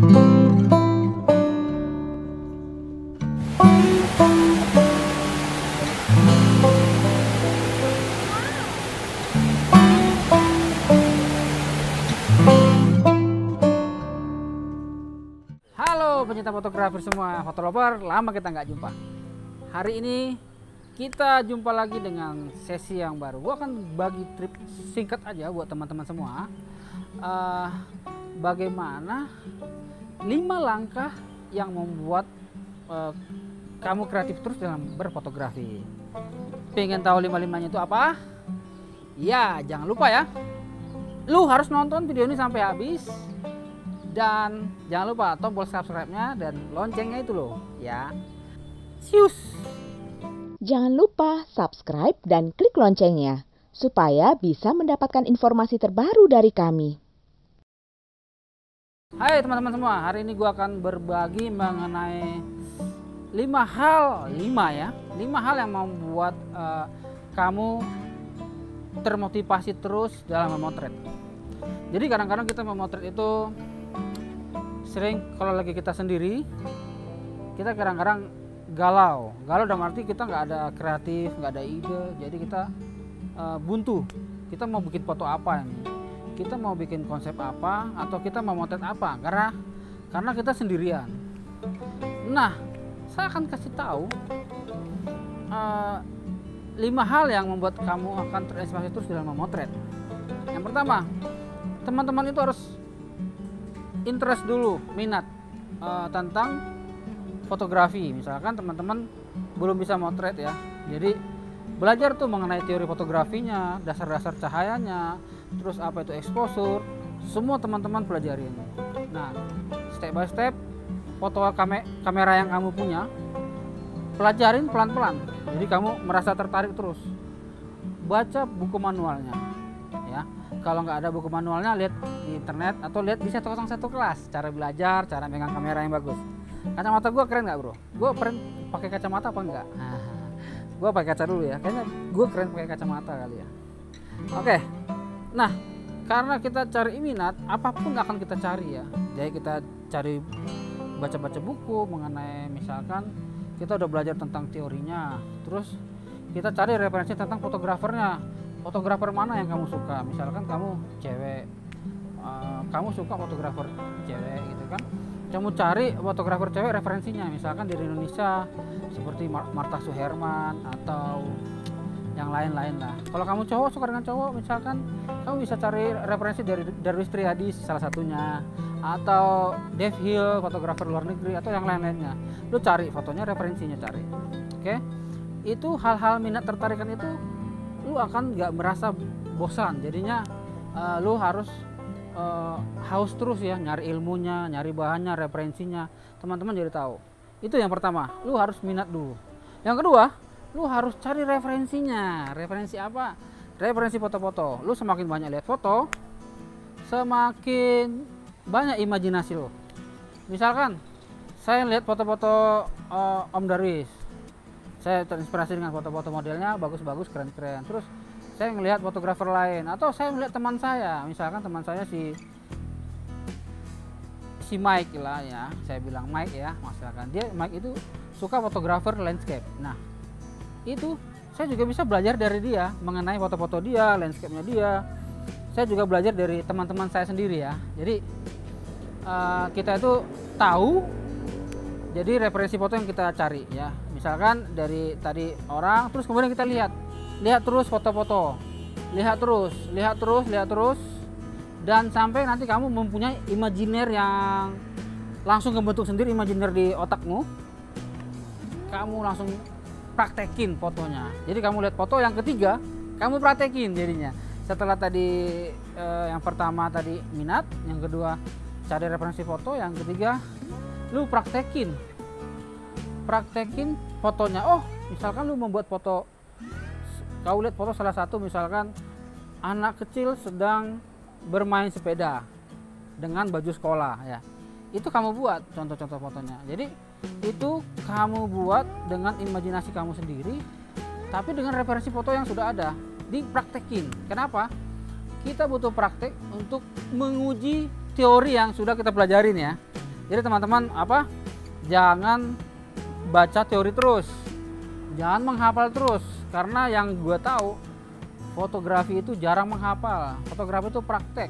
Halo pencinta fotografer semua, fotografer lama kita nggak jumpa. Hari ini kita jumpa lagi dengan sesi yang baru. Gua akan bagi trip singkat aja buat teman-teman semua. Bagaimana 5 langkah yang membuat kamu kreatif terus dalam berfotografi. Pengen tahu 5-5-nya itu apa? Ya, jangan lupa ya. Lu harus nonton video ini sampai habis. Dan jangan lupa tombol subscribe-nya dan loncengnya itu loh ya. Sius. Jangan lupa subscribe dan klik loncengnya supaya bisa mendapatkan informasi terbaru dari kami. Hai teman-teman semua, hari ini gua akan berbagi mengenai 5 hal yang membuat kamu termotivasi terus dalam memotret. Jadi kadang-kadang kita memotret itu sering kalau lagi kita sendiri, kita kadang-kadang galau dalam arti kita nggak ada kreatif, nggak ada ide, jadi kita buntu. Kita mau bikin foto apa ini, kita mau bikin konsep apa, atau kita mau motret apa, karena kita sendirian. Nah, saya akan kasih tahu 5 hal yang membuat kamu akan terinspirasi terus dalam memotret. Yang pertama, teman-teman itu harus interest dulu, minat tentang fotografi. Misalkan teman-teman belum bisa motret ya, jadi belajar tuh mengenai teori fotografinya, dasar-dasar cahayanya, terus apa itu exposure, semua teman-teman pelajarin. Nah, step by step foto kamera yang kamu punya, pelajarin pelan-pelan, jadi kamu merasa tertarik terus. Baca buku manualnya ya. Kalau nggak ada buku manualnya, lihat di internet atau lihat di 101 kelas cara belajar, cara megang kamera yang bagus. Kacamata gue keren nggak bro? Gue keren pakai kacamata apa enggak? Gue pakai kaca dulu ya. Kayaknya gue keren pakai kacamata kali ya. Oke. Nah, karena kita cari minat, apapun akan kita cari ya. Jadi kita cari baca-baca buku mengenai, misalkan kita udah belajar tentang teorinya, terus kita cari referensi tentang fotografernya. Fotografer mana yang kamu suka? Misalkan kamu cewek, kamu suka fotografer cewek gitu kan, kamu cari fotografer cewek referensinya, misalkan dari Indonesia seperti Martha Suherman atau yang lain-lain lah. Kalau kamu cowok suka dengan cowok, misalkan kamu bisa cari referensi dari Darwis Triadi salah satunya, atau Dave Hill, fotografer luar negeri, atau yang lain-lainnya. Lu cari fotonya, referensinya cari. Oke? Itu hal-hal minat tertarikan itu lu akan nggak merasa bosan. Jadinya lu harus haus terus ya, nyari ilmunya, nyari bahannya, referensinya, teman-teman jadi tahu. Itu yang pertama, lu harus minat dulu. Yang kedua, lu harus cari referensinya. Referensi apa? Referensi foto-foto. Lu semakin banyak lihat foto, semakin banyak imajinasi lu. Misalkan saya lihat foto-foto Om Darwis, saya terinspirasi dengan foto-foto modelnya, bagus-bagus, keren-keren. Terus saya ngelihat fotografer lain, atau saya melihat teman saya, misalkan teman saya si Mike lah ya, saya bilang Mike ya, misalkan Mike itu suka fotografer landscape. Nah, itu saya juga bisa belajar dari dia mengenai foto-foto dia, landscape-nya dia. Saya juga belajar dari teman-teman saya sendiri ya. Jadi kita itu tahu, jadi referensi foto yang kita cari ya. Misalkan dari tadi orang, terus kemudian kita lihat terus foto-foto, lihat terus, dan sampai nanti kamu mempunyai imajiner yang langsung membentuk sendiri imajiner di otakmu. Kamu langsung praktekin fotonya. Jadi kamu lihat foto, yang ketiga kamu praktekin jadinya. Setelah tadi yang pertama tadi minat, yang kedua cari referensi foto, yang ketiga lu praktekin fotonya. Oh, misalkan lu membuat foto, kau lihat foto salah satu, misalkan anak kecil sedang bermain sepeda dengan baju sekolah ya, itu kamu buat contoh-contoh fotonya. Jadi itu kamu buat dengan imajinasi kamu sendiri, tapi dengan referensi foto yang sudah ada, dipraktekin. Kenapa? Kita butuh praktek untuk menguji teori yang sudah kita pelajarin ya. Jadi teman-teman jangan baca teori terus, jangan menghafal terus, karena yang gue tahu fotografi itu jarang menghafal. Fotografi itu praktek,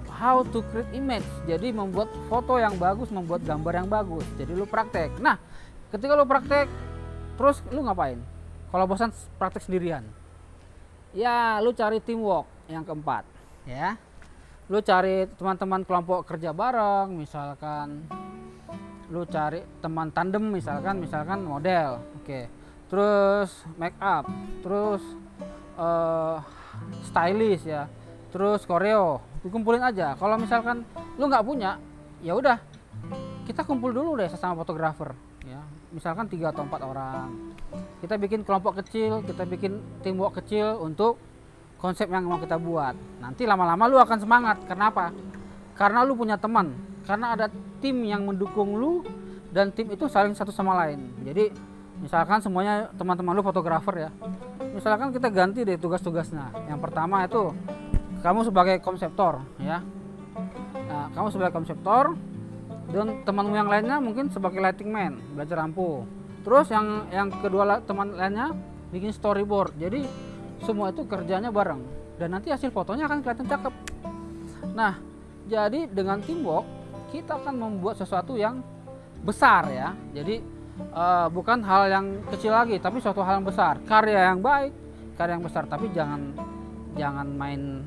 how to create image, jadi membuat foto yang bagus, membuat gambar yang bagus. Jadi lu praktek. Nah, ketika lu praktek terus lu ngapain? Kalau bosan praktek sendirian, ya lu cari teamwork. Yang keempat, ya, lu cari teman-teman kelompok kerja bareng, misalkan lu cari teman tandem, misalkan model, oke, terus make up, terus stylist, ya, terus koreo, dikumpulin aja. Kalau misalkan lu nggak punya, ya udah kita kumpul dulu deh sesama fotografer, ya, misalkan 3 atau 4 orang, kita bikin kelompok kecil, kita bikin teamwork kecil untuk konsep yang mau kita buat. Nanti lama-lama lu akan semangat. Kenapa? Karena lu punya teman, karena ada tim yang mendukung lu, dan tim itu saling satu sama lain. Jadi misalkan semuanya teman-teman lu fotografer, ya, misalkan kita ganti deh tugas-tugasnya. Yang pertama itu kamu sebagai konseptor, ya, nah, kamu sebagai konseptor, dan temanmu yang lainnya mungkin sebagai lighting man, belajar lampu. Terus yang kedua teman lainnya bikin storyboard. Jadi semua itu kerjanya bareng, dan nanti hasil fotonya akan kelihatan cakep. Nah, jadi dengan teamwork kita akan membuat sesuatu yang besar, ya. Jadi bukan hal yang kecil lagi, tapi suatu hal yang besar, karya yang baik, karya yang besar. Tapi jangan main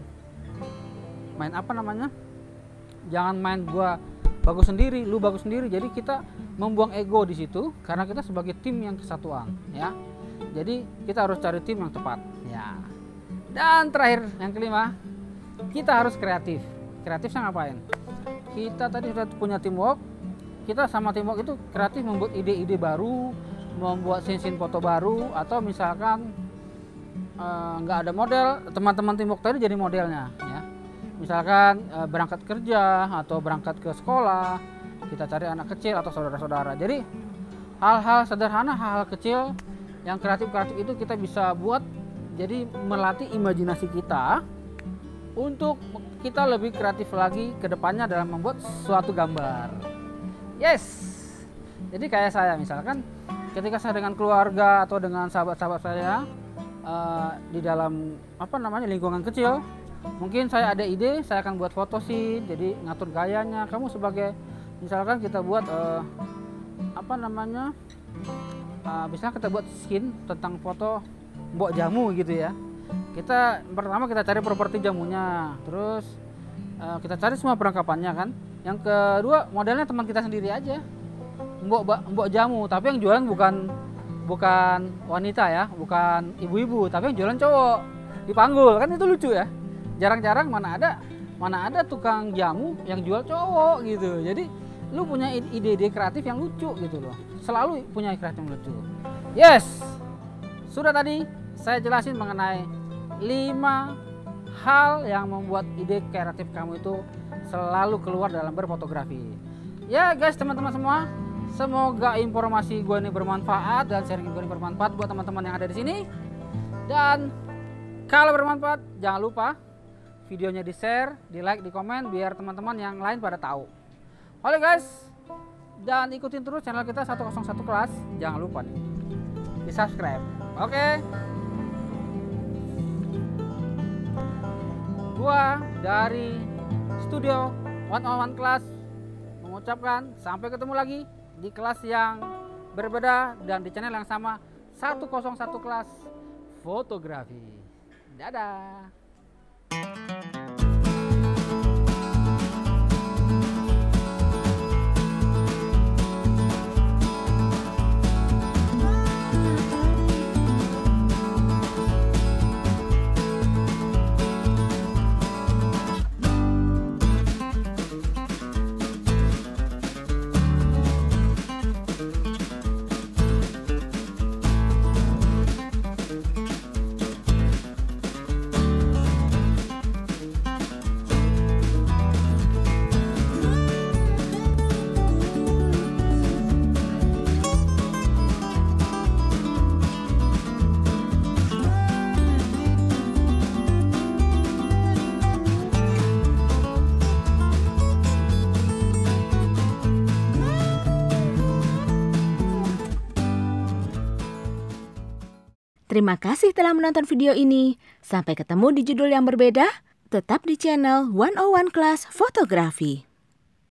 jangan main gua bagus sendiri, lu bagus sendiri. Jadi kita membuang ego di situ, karena kita sebagai tim yang kesatuan, ya. Jadi kita harus cari tim yang tepat, ya. Dan terakhir, yang kelima, kita harus kreatif. Kreatifnya ngapain? Kita tadi sudah punya teamwork, kita sama teamwork itu kreatif, membuat ide-ide baru, membuat scene foto baru, atau misalkan nggak ada model, teman-teman teamwork tadi jadi modelnya, ya. Misalkan berangkat kerja atau berangkat ke sekolah, kita cari anak kecil atau saudara-saudara. Jadi hal-hal sederhana, hal-hal kecil yang kreatif itu kita bisa buat, jadi melatih imajinasi kita untuk kita lebih kreatif lagi ke depannya dalam membuat suatu gambar. Yes. Jadi kayak saya, misalkan ketika saya dengan keluarga atau dengan sahabat-sahabat saya di dalam lingkungan kecil, mungkin saya ada ide, saya akan buat foto sih, jadi ngatur gayanya. Kamu sebagai, misalkan kita buat misalnya kita buat skin tentang foto mbok jamu gitu, ya. Pertama kita cari properti jamunya, terus kita cari semua perlengkapannya kan. Yang kedua, modelnya teman kita sendiri aja, mbok jamu, tapi yang jualan bukan wanita, ya, bukan ibu-ibu, tapi yang jualan cowok, dipanggul, kan itu lucu, ya. Jarang-jarang mana ada tukang jamu yang jual cowok gitu. Jadi lu punya ide-ide kreatif yang lucu gitu loh, selalu punya kreatif yang lucu. Yes, sudah tadi saya jelasin mengenai 5 hal yang membuat ide kreatif kamu itu selalu keluar dalam berfotografi. Ya guys, teman-teman semua, semoga informasi gue ini bermanfaat dan sharing gue ini bermanfaat buat teman-teman yang ada di sini. Dan kalau bermanfaat, jangan lupa videonya di share, di like, di komen, biar teman-teman yang lain pada tahu. Oke guys, dan ikutin terus channel kita 101 Kelas. Jangan lupa nih di subscribe. Oke. Gua dari studio 101 Kelas mengucapkan sampai ketemu lagi di kelas yang berbeda dan di channel yang sama, 101 Kelas Fotografi. Dadah. Terima kasih telah menonton video ini. Sampai ketemu di judul yang berbeda. Tetap di channel 101 Class Fotografi.